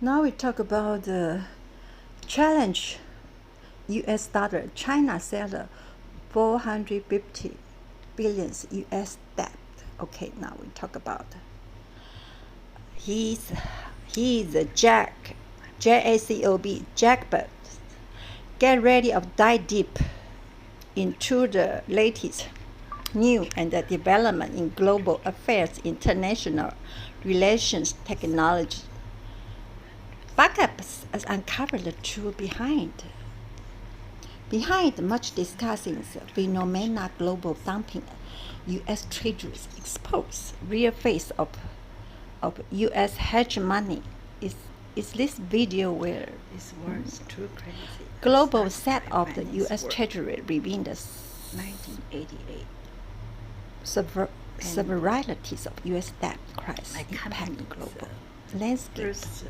Now we talk about the challenge US dollar. China sell 450 billions US debt. Okay, now we talk about he's a Jack, Jacob. Jacob. Get ready of dive deep into the latest new and the development in global affairs, international relations, technology. Backups has uncovered the truth behind much discussing phenomena global dumping. U.S. treasuries expose real face of U.S. hegemony. Is this video where This world's too crazy. global set of the Finance U.S. world, Treasury revealed the 1988. severities of U.S. debt crisis My impact company's, global landscape. First,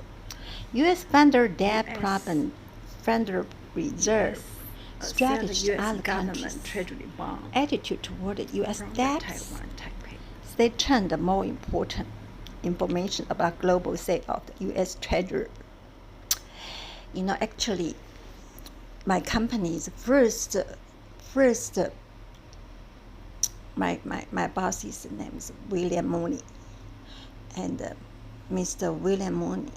U.S. federal debt US problem, Federal Reserve strategy, sell the other U.S. countries' government treasury bond attitude toward the U.S. from the debt. Taiwan Taipei. They turned the more important information about global state of the U.S. Treasury. Actually, my company's first, my boss's name is William Mooney, and Mr. William Mooney,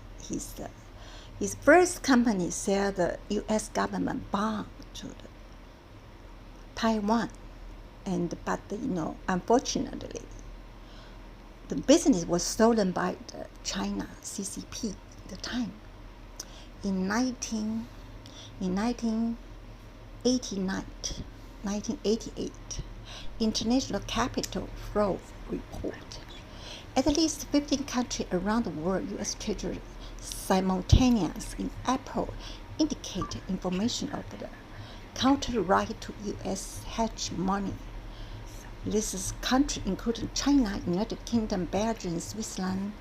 his first company sell the U.S. government bond to the Taiwan, but unfortunately, the business was stolen by the China CCP at the time. In 1988, International Capital Flow report. At least 15 countries around the world, U.S. Treasury simultaneous in April indicate information of the counter right to U.S. hegemony. This is country including China, United Kingdom, Belgium, Switzerland,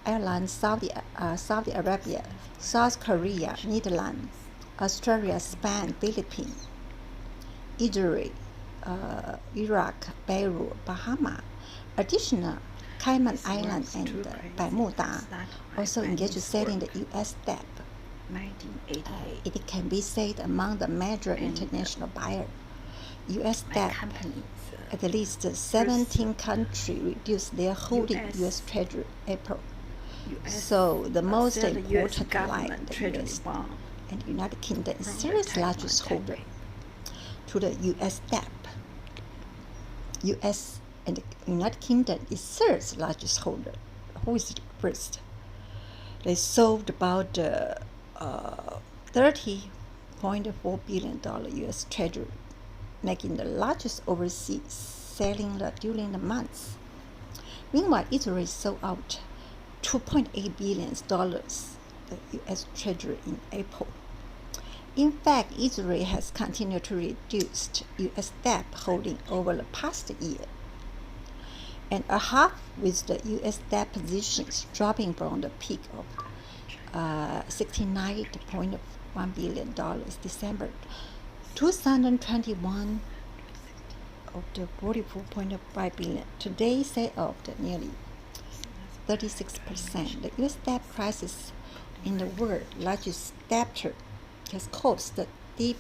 Ireland, Saudi Arabia, South Korea, Netherlands, Australia, Spain, Philippines, Israel, Iraq, Beirut, Bahamas. Additional Cayman Islands and Bermuda also engaged in selling the U.S. debt. 1988. It can be said among the major international buyers. U.S. debt, at least 17 countries reduced their holding U.S. Treasury April. So the most important like the U.S. and United Kingdom is serious largest holder to the U.S. debt. U.S. and the United Kingdom is third largest holder. Who is first? They sold about $30.4 billion U.S. Treasury, making the largest overseas selling during the month. Meanwhile, Israel sold out $2.8 billion the U.S. Treasury in April. In fact, Israel has continued to reduce U.S. debt holding over the past year, and a half with the U.S. debt positions dropping from the peak of $69.1 billion December 2021 of the $44.5 billion. Today, set of the nearly 36%. The U.S. debt crisis in the world largest debtor has caused the deep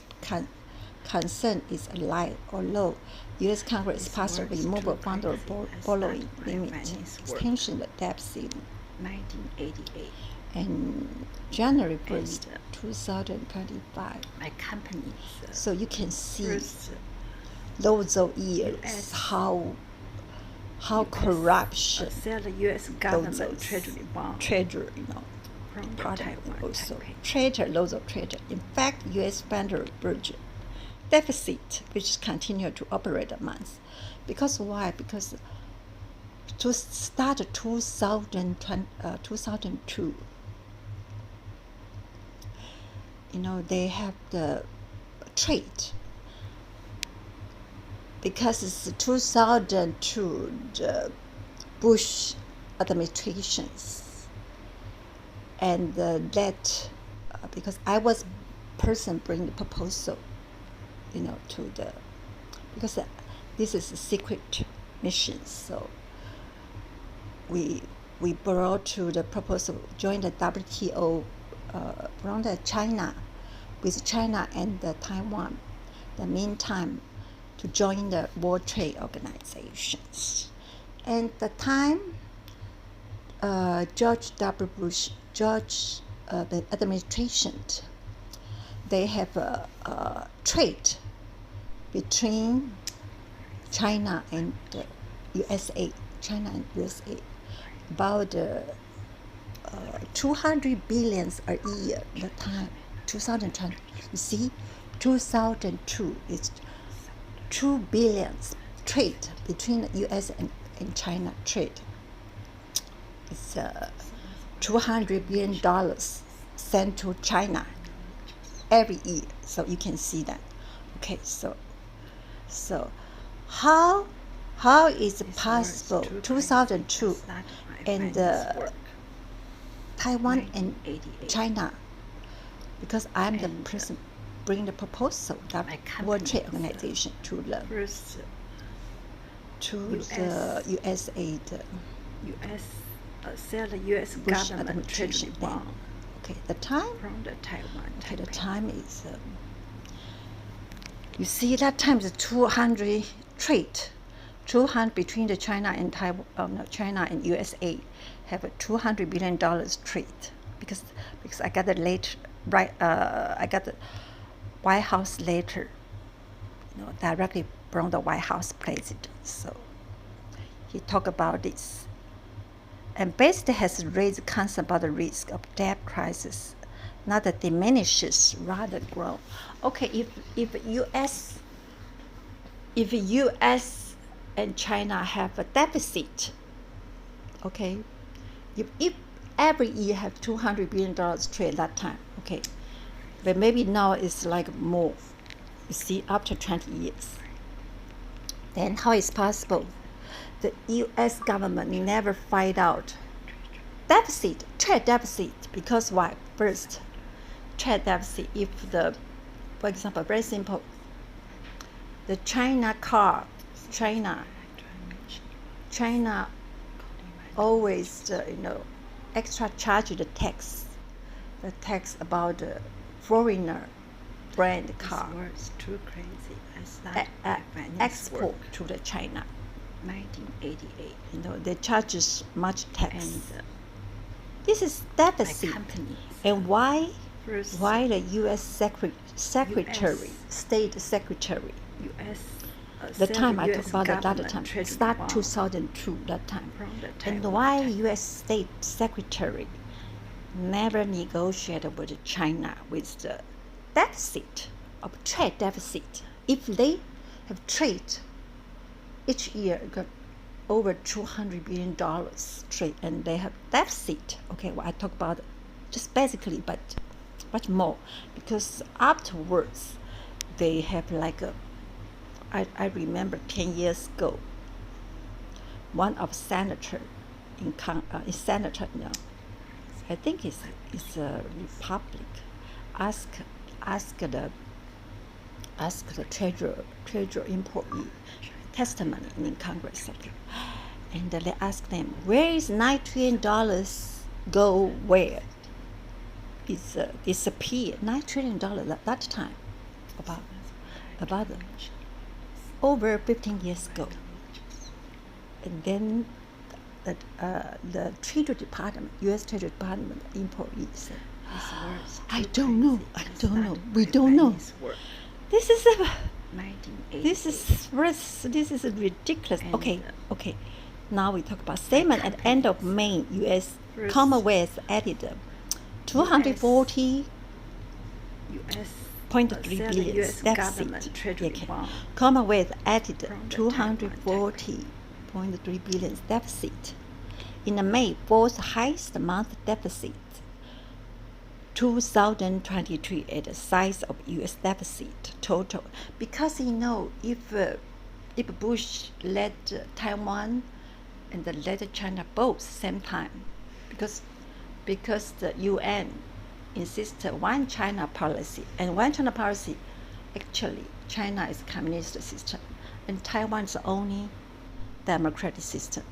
concern is alive, although U.S. Congress passed a removal from the borrowing limit, extension the debt ceiling. 1988. And January 1st, 2025. My company's So you can see first those years US how corruption sell the U.S. government treasury bond treasury, from the part of it Taiwan also Taipei. loads of treasure. In fact, U.S. federal budget deficit, which continued to operate a month. Because why? Because to start 2002, they have the trade. Because it's 2002, the Bush administrations, and that because I was person bring the proposal, to the because this is a secret mission, so we we brought to the proposal join the WTO from the China, with China and Taiwan. The meantime, to join the World Trade Organizations. And the time, George W. Bush, the administration, they have a trade between China and USA, about 200 billions a year. The time, 2020. You see, 2002 is 2 billions trade between the US and China trade. It's $200 billion sent to China every year. So you can see that. Okay, so how is it possible 2002 and Taiwan and China? Because I'm the person bring the proposal that World Trade Organization to the USA. Sell the U.S. Bush government administration treasury bond Okay, the time. from the Taiwan. Okay, the Taipei. time is. You see, that time is 200 trade, 200 between the China and Taiwan, China and USA, have a $200 billion trade because I got the I got the White House letter, directly from the White House president. So he talked about this, and basically has raised concern about the risk of debt crisis, not that diminishes, rather grow. Okay, if U.S. and China have a deficit, okay, if every year have $200 billion trade that time, okay, but maybe now it's like more. You see, after 20 years, then how is possible? The U.S. government never find out trade deficit, because why? First, trade deficit, for example, very simple, the China always, extra charge the tax about the foreigner brand car. This word's too crazy. I started Finance Export work, to the China. 1988. They charges much tax. And This is my deficit. company And why first the U.S. Secretary, State Secretary, U.S. the sell time the I US talk about that government time, treasury start bond 2002 that time. from the And Taiwan. why U.S. State Secretary never negotiated with China with the deficit of trade deficit? If they have trade each year got over $200 billion trade, and they have deficit. Okay, well, I talk about just basically, but much more, because afterwards they have like I remember 10 years ago, one of senator I think it's a Republic, ask the treasurer employee testimony in Congress, okay? And they ask them, where is $9 trillion go where? It's disappeared. $9 trillion at that time, about over 15 years ago. And then the Treasury Department, U.S. Treasury Department employees said, This word's I too don't know. crazy. I don't know. started We my don't know. finance work, This is 1988. this is ridiculous. And, Okay. Now we talk about statement at the end of May. U.S. First, Commonwealth added 240 U.S. 0.3 sell the billion U.S. deficit. government treasury Okay. bond Commonwealth added from the 240.3 billion deficit. In the May, fourth highest month deficit. 2023 at the size of U.S. deficit total. Because if Bush led Taiwan and led China both same time, because the UN insisted one China policy, and one China policy, actually China is communist system and Taiwan is only democratic system.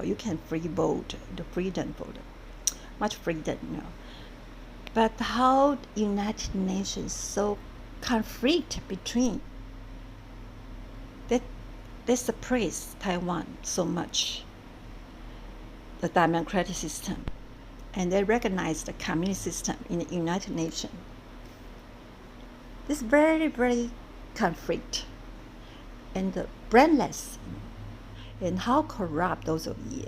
You can free vote, the freedom vote, much freedom, But how United Nations so conflict between that they suppress Taiwan so much, the democratic system, and they recognize the communist system in the United Nations. This very, very conflict and brainless, and how corrupt those of you.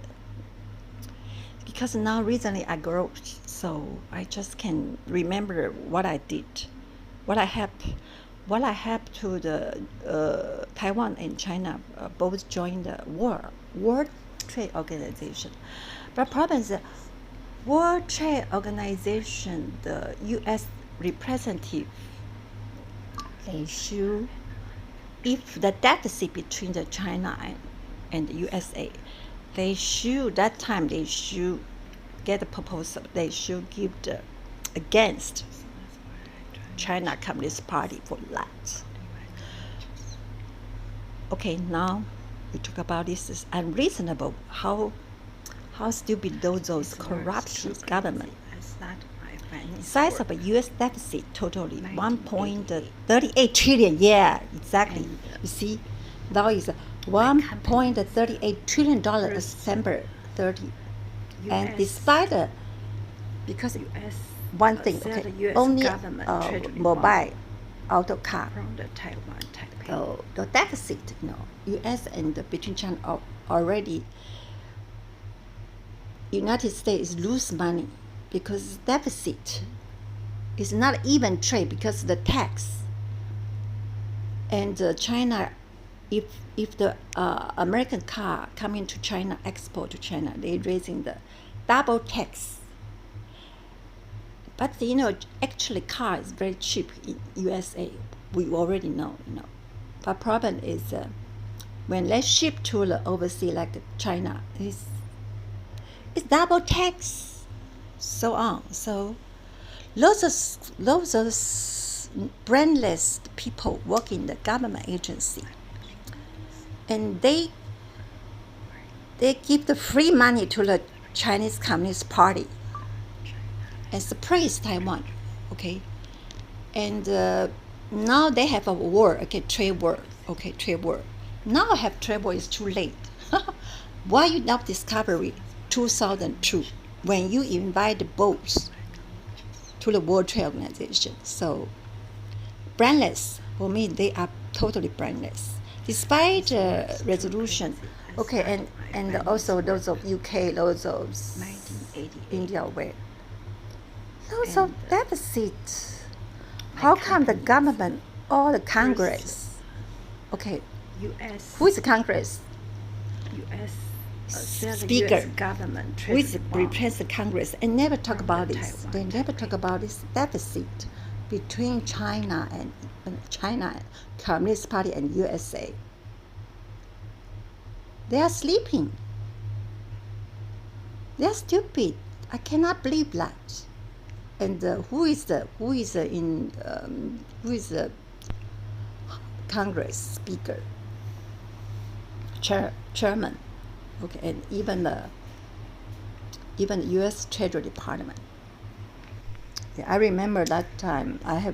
Because now recently I grew, so I just can remember what I did, what I helped to the Taiwan and China both joined the World Trade Organization. But problem is, the World Trade Organization, the U.S. representative, they should, if the deficit between the China and the USA, they should get a proposal. They should give the against China Communist Party for that. Okay, now we talk about this is unreasonable. How stupid those corruption government. Size of a U.S. deficit totally 1.38 trillion. Yeah, exactly. You see, now is $1.38 trillion December 30. And despite because one thing, okay, only mobile auto car, the deficit, U.S. and between China are already, United States lose money because deficit is not even trade because the tax. And China, if the American car coming to China, export to China, they're raising the double tax. But actually car is very cheap in USA. We already know, But problem is when they ship to the overseas like China, it's double tax. So on. So lots of brainless people work in the government agency, and they give the free money to the Chinese Communist Party and suppress Taiwan. Okay, and now they have a war. Okay, trade war. Okay, trade war. Now have trade war is too late. Why you not discovery 2002 when you invite both to the World Trade Organization? So brainless. For me, they are totally brainless. Despite resolution, okay, and also those of UK, those of India, where those of deficit. How come the government or the Congress? Okay, who is the Congress? Speaker, US government who is replace the Congress, and never talk about this. They never talk about this deficit between China and Communist Party and USA. They are sleeping. They are stupid. I cannot believe that. And who is the Congress Speaker, Chairman? Okay, and even the U.S. Treasury Department. Yeah, I remember that time. I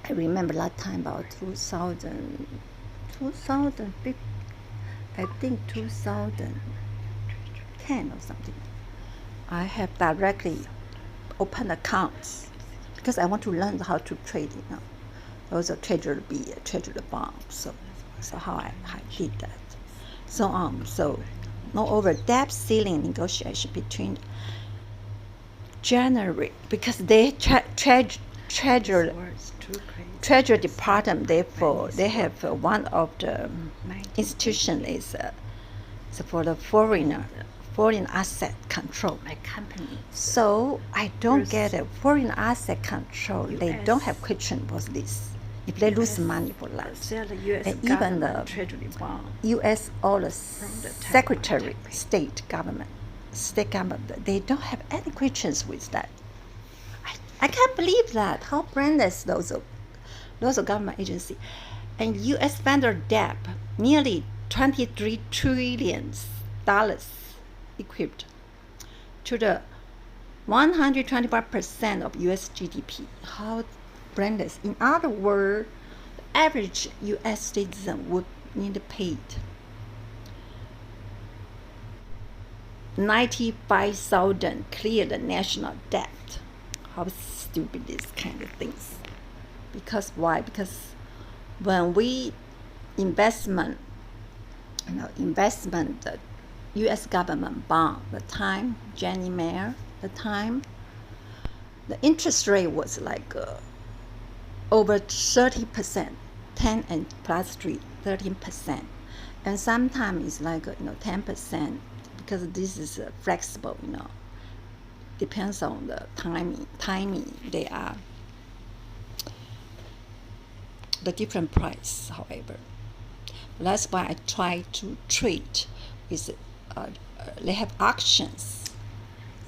remember that time about 2000, I think 2010 or something. I have directly opened accounts because I want to learn how to trade. Those are treasury bonds. So how I did that. So moreover, debt ceiling negotiation between January, because they treasury department, therefore they have one of the institution is for the foreign asset control. So I don't get a foreign asset control. They don't have question about this. If they lose money for that, and even the U.S. or the Secretary state government, they don't have any questions with that. I can't believe that. How brainless those are government agency, and U.S. federal debt nearly $23 trillion equipped to the 125% of US GDP. How brainless. In other words, the average US citizen would need paid $95,000 clear the national debt. How stupid these kind of things. Because why? Because when we investment the U.S. government bond, the time, Jenny Mayer, the time, the interest rate was like over 30%, 10 and plus 3, 13%. And sometimes it's like 10%, because this is flexible, depends on the timing they are. The different price, however. That's why I try to trade with, they have auctions.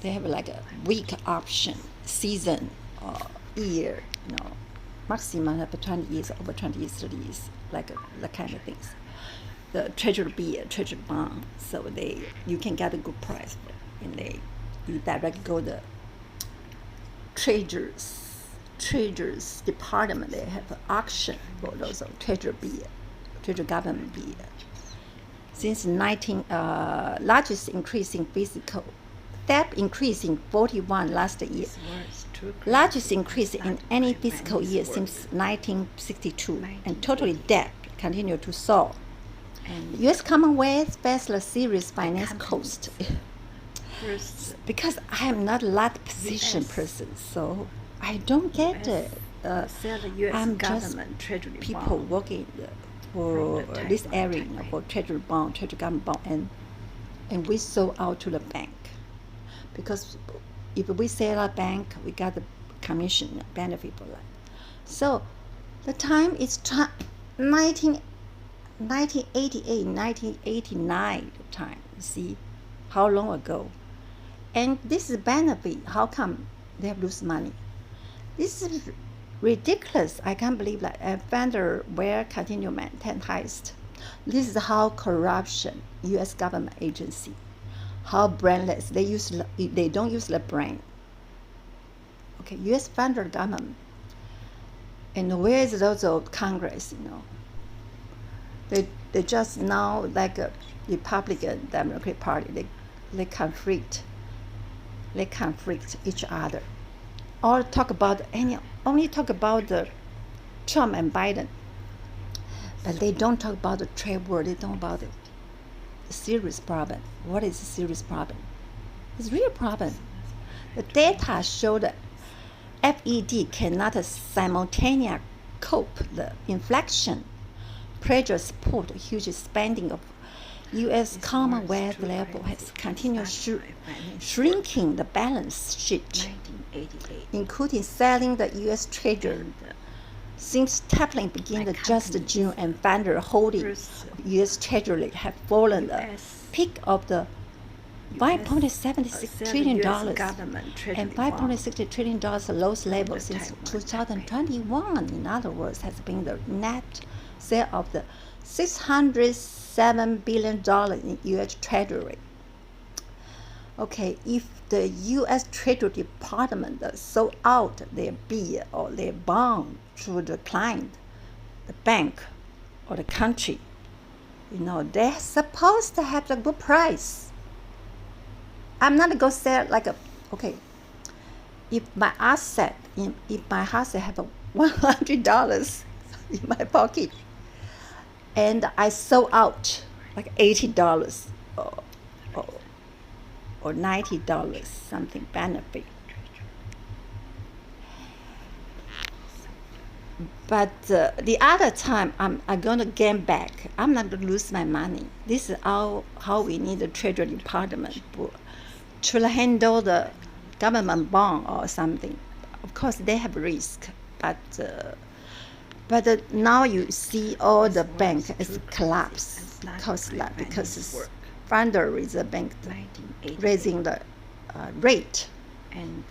They have like a week option, season, year, maximum have 20 years, over 20 years, 30 years, like the kind of things. The treasury bill, treasury bond, so you can get a good price, and you directly go to treasurer's department. They have an auction for those treasury bill, treasury government bill. Since largest increase in physical debt increasing 41 last year. Largest increase in any fiscal year since 1962, and totally debt continued to soar. U.S. Commonwealth faced a serious financial cost. Because I am not a lot position person, so I don't get it. I'm just people working for this area, for treasury bond, treasury government bond, and we sold out to the bank. Because if we sell our bank, we got the commission benefit for that. So the time is 1988, 1989 time. You see how long ago? And this is benefit. How come they have lose money? This is ridiculous. I can't believe that a vendor will continue maintain highest. This is how corruption, U.S. government agency, how brainless. They don't use the brain. Okay, U.S. federal government, and where is those of Congress? They just now like a Republican Democrat Party. They conflict each other. Or only talk about the Trump and Biden, but they don't talk about the trade war. They don't about it. The serious problem. What is a serious problem? It's real problem. The data show that FED cannot simultaneously cope the inflation pressure support huge spending of U.S. Commonwealth level has continued shrinking the balance sheet, including selling the U.S. Treasury. Since tapering began just June, and founder holding U.S. Treasury have fallen the peak of the $5.76 trillion and $5.60 trillion lowest level since 2021. In other words, has been the net sale of the $607 billion in U.S. Treasury. Okay, if the U.S. Treasury Department sold out their bill or their bond to the client, the bank, or the country, they're supposed to have a good price. I'm not going to sell if my asset have $100 in my pocket, and I sold out like $80 or $90 something benefit. But the other time I'm going to gain back. I'm not going to lose my money. This is how we need the Treasury Department to handle the government bond or something. Of course, they have risk, but now you see all the bank is collapsed because Federal Reserve Bank raising the rate and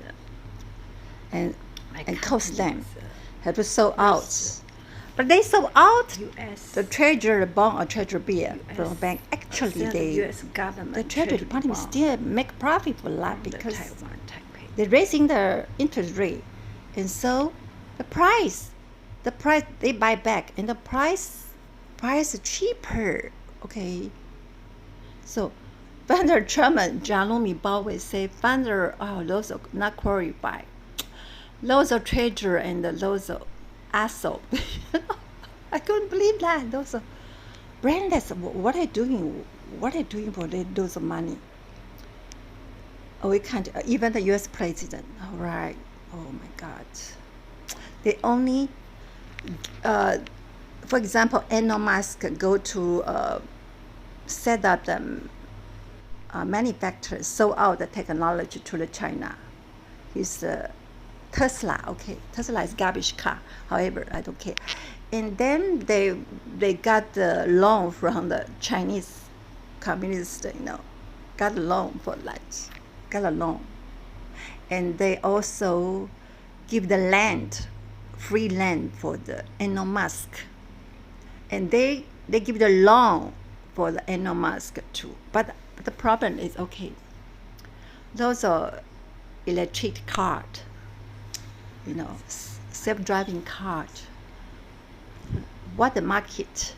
cost them have to sell out. But they sold out U.S. the treasury bond or treasury bill from the US, bank. Actually, sell the they U.S. government the Treasury Department bond still make profit for that from the because Taiwan Taipei. they're raising the interest rate, and so the price they buy back, and the price is cheaper. Okay, so founder chairman Jialong always say founder those are not qualified, those are treasurer and those are asshole. I couldn't believe that those are brainless. What are they doing? What are they doing for those money? Oh, we can't. Even the U.S. president. All right. Oh my God. They only, for example, Elon Musk go to set up the manufacturers, sold out the technology to the China. He's Tesla. Okay, Tesla is garbage car. However, I don't care. And then they got the loan from the Chinese communists. Got a loan for that. Got a loan, and they also give the land, free land for the Elon Musk, and they give the loan for the Elon Musk too. But the problem is, okay, those are electric car, self-driving car. What the market?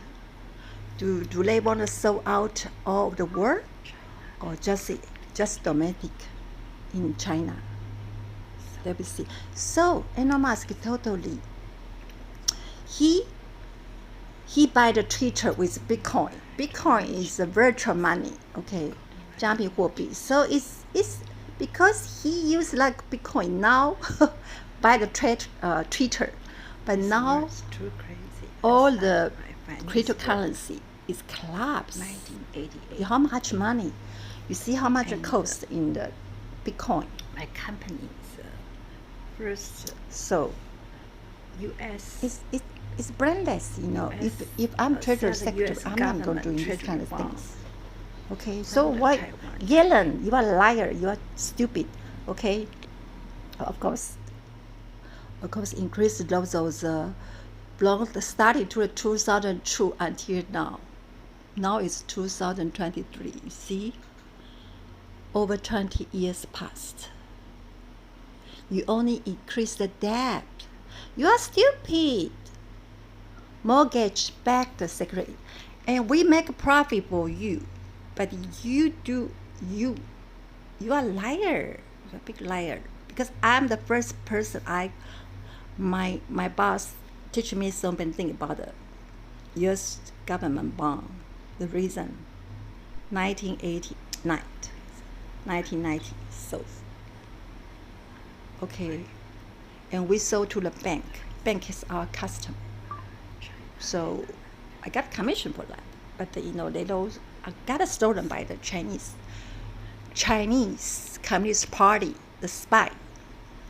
Do they want to sell out all of the world, or just domestic in China? Let me see. So Elon Musk totally he buy the Twitter with Bitcoin. Bitcoin is a virtual money, okay, 加密货币. So it's because he used like Bitcoin now buy the Twitter, but now Too crazy. all That's the my finance cryptocurrency is collapsed. 1988. How much money? You see how much it And, costs in the Bitcoin. My company's first So U.S. it's brainless, US, if I'm treasury sell the secretary, US I'm not going to do government this kind of treasury things. Okay, so From the why Taiwan. Yellen, you are a liar, you are stupid. Okay, of course increase those blog started to 2002 until now. Now it's 2023. You see, over 20 years passed. You only increase the debt. You are stupid. Mortgage back the security, and we make a profit for you, but you are a liar. You're a big liar. Because I'm the first person my boss teach me so many things about the U.S. government bond. The reason 1990 sold. Okay, and we sold to the bank. Bank is our customer. So I got commission for that. But they don't. I got it stolen by the Chinese Communist Party, the spy.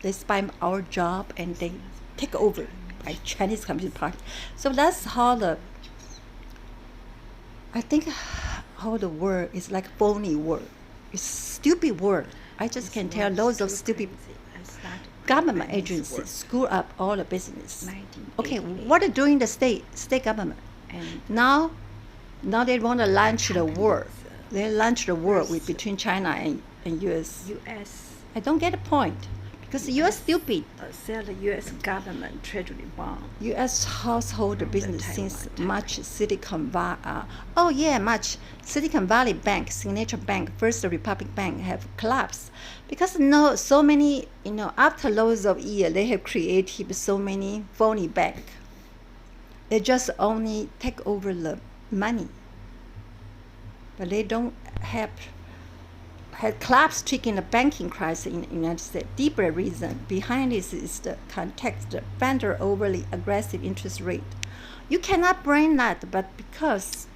They spy our job and they take over by Chinese Communist Party. So that's how I think how the word is like phony word. It's stupid word. I just can tell loads of stupid government agencies screw up all the business. Okay, what are doing the state government? And Now they want to launch the war. They launch the war between China and U.S. U.S. I don't get the point because you are stupid. Sell the U.S. government treasury bond. U.S. household From the business Taiwan since Taipei. much Silicon Valley Bank, Signature Bank, First Republic Bank have collapsed because so many after loads of years they have created so many phony bank. They just only take over the money, but they don't have collapsed triggering the banking crisis in the United States. Deeper reason behind this is the context, the founder overly aggressive interest rate. You cannot blame that, but because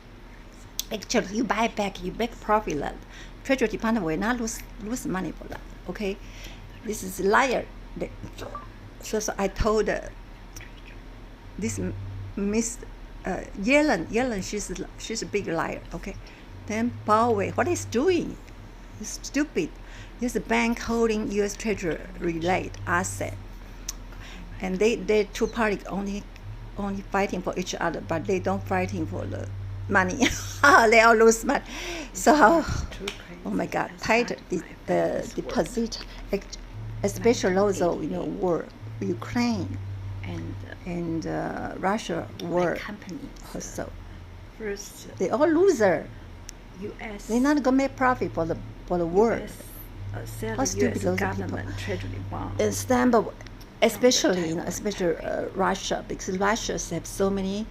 actually you buy back, you make profit that Treasury Department will not lose money for that. Okay, this is liar. So I told this Miss Yellen, she's a big liar. Okay, then Powell, what is doing? It's stupid. It's a bank holding U.S. Treasury related asset, and they two parties only only fighting for each other, but they don't fighting for the money. They all lose money. So, oh my God, tight the deposit, especially also war, Ukraine and Russia war also. First, They all loser. U.S. They're not gonna make profit for the war. Sell How the stupid U.S. those people. government treasury bond. Example, especially Taiwan especially campaign. Russia, because Russia have so many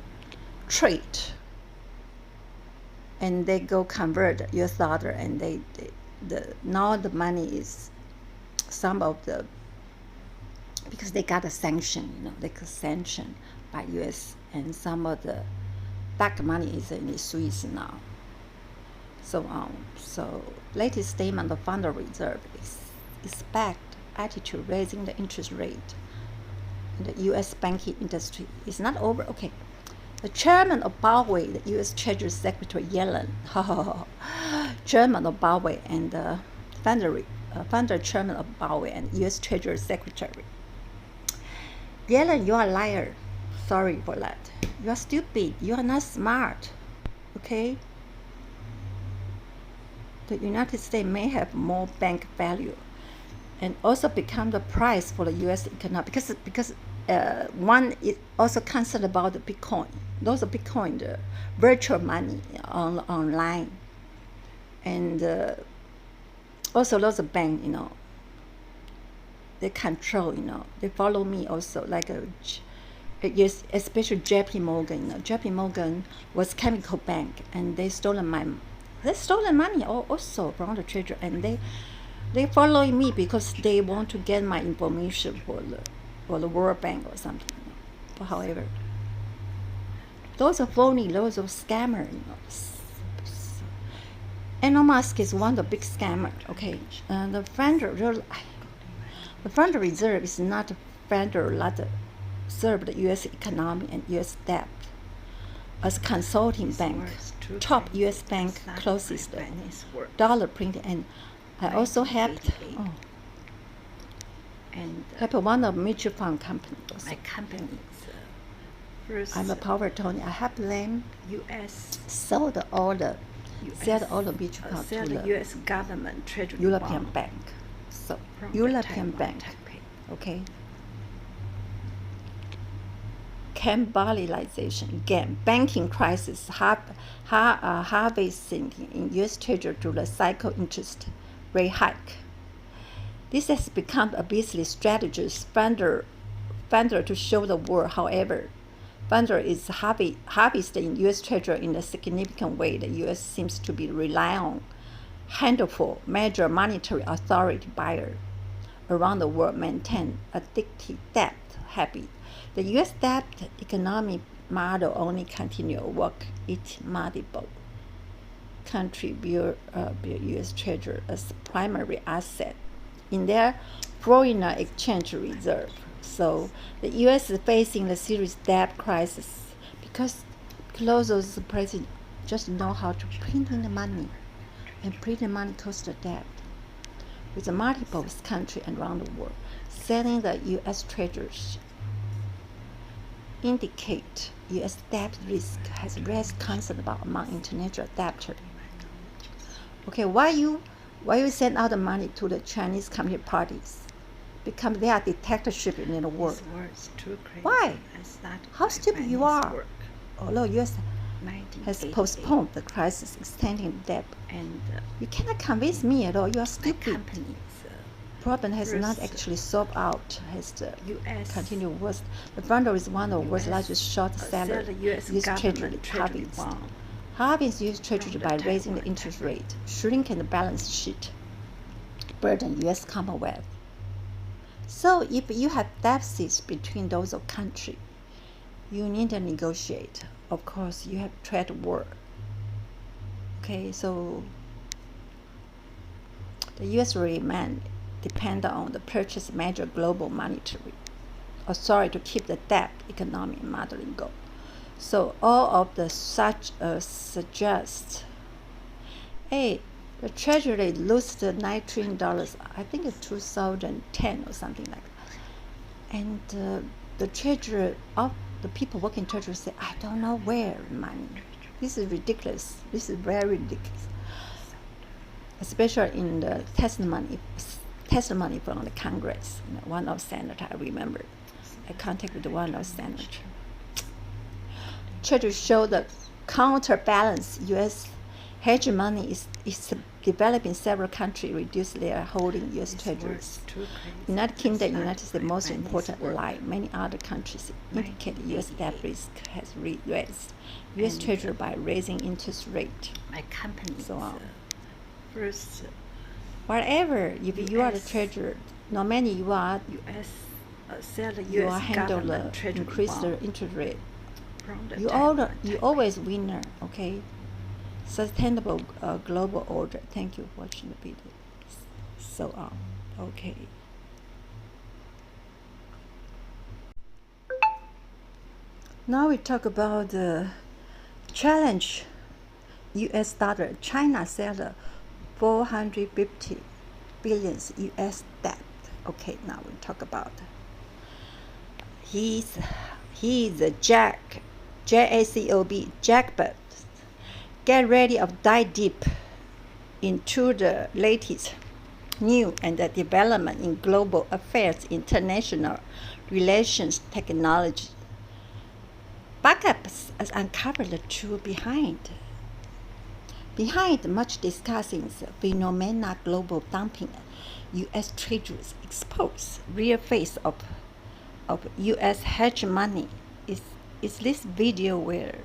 trade, and they go convert U.S. dollar, and now the money is some of the, because they got a sanction, they got sanction by U.S. and some of the back money is in the Swiss now. So latest statement of Federal Reserve expect attitude raising the interest rate in the U.S. banking industry is not over. Okay, the chairman of Boway, the U.S. Treasury Secretary Yellen, chairman of Boway and the founder chairman of Boway and U.S. Treasury Secretary Yellen, you are a liar. Sorry for that. You are stupid. You are not smart. Okay. The United States may have more bank value and also become the price for the U.S. economy because one is also concerned about the Bitcoin. Those are Bitcoin, the virtual money online, and also those bank, they control, they follow me also like yes, especially JP Morgan. JP Morgan was chemical bank, and they stolen money also from the treasury, and they follow me because they want to get my information for the World Bank or something. But however, those are phony, those are scammer. Elon Musk is one of the big scammer. Okay, the Federal Reserve is not a federal that serve the U.S. economy and U.S. debt. As consulting bank, top U.S. bank closes the dollar printing, and I also helped one of mutual fund company. My companies. First, I'm a power attorney. I help them U.S. sold all the mutual fund sell to the the U.S. government treasury European bond bank. So from the European Taiwan bank, campaign. okay. Cannibalization again. Banking crisis harvesting in U.S. Treasury to the cycle interest rate hike. This has become a business strategy funder to show the world. However, funder is harvesting in U.S. Treasury in a significant way. The U.S. seems to be relying on handful major monetary authority buyer around the world maintain addictive debt habit. The U.S. debt economic model only continue to work. It multiple country view U.S. Treasury as primary asset in their foreign exchange reserve. So the U.S. is facing the serious debt crisis because those president just know how to print in the money, and printing money costs the debt. With the multiple countries around the world selling the U.S. treasuries indicate U.S. debt risk has raised concern about among international debtors. Okay, why you send out the money to the Chinese Communist parties? Because they are dictatorship in the world. Why? How stupid you are! Although U.S. has postponed the crisis, extending the debt, and you cannot convince me at all. You are stupid. companies. Problem has not actually solved out. Has the continue worse. The founder is one of the world's largest short seller. Sell the U.S. U.S. government treasury treasury bond. Harvest U.S. treasury From by the raising the Taiwan interest campaign. rate, shrinking the balance sheet, burden U.S. Commonwealth. So if you have deficits between those of country, you need to negotiate. Of course, you have trade war. Okay, so the U.S. remain depend on the purchase major global monetary authority to keep the debt economic modeling goal. So all of the such suggest, hey, the Treasury lost $9 trillion, I think in 2010 or something like that. And the Treasury of the people working treasury say, I don't know where money. This is ridiculous. This is very ridiculous. Especially in the testimony from the Congress. One of senator, I remember. I contacted one of senator. Treasury show the counterbalance U.S. hegemony is developing several countries reduce their holding U.S. treasuries. United Kingdom, United States, most important, like many other countries, indicate U.S. debt risk has raised U.S. treasury by raising interest rate. My company So on. First Whatever, if you are the treasurer, no matter you are, U.S. Sell the you are U.S. handle the government treasury increase bond the interest rate. from the You always winner, okay? Sustainable global order. Thank you for watching the video. So on. Okay. Now we talk about the challenge. U.S. dollar. China sell 450 billion U.S. debt. Okay, now we talk about. He's a Jacob. Jacob. Get ready of dive deep into the latest new and the development in global affairs, international relations, technology. Backups has uncovered the truth behind much discussing phenomena global dumping. U.S. treasuries expose real face of U.S. hegemony. Is this video where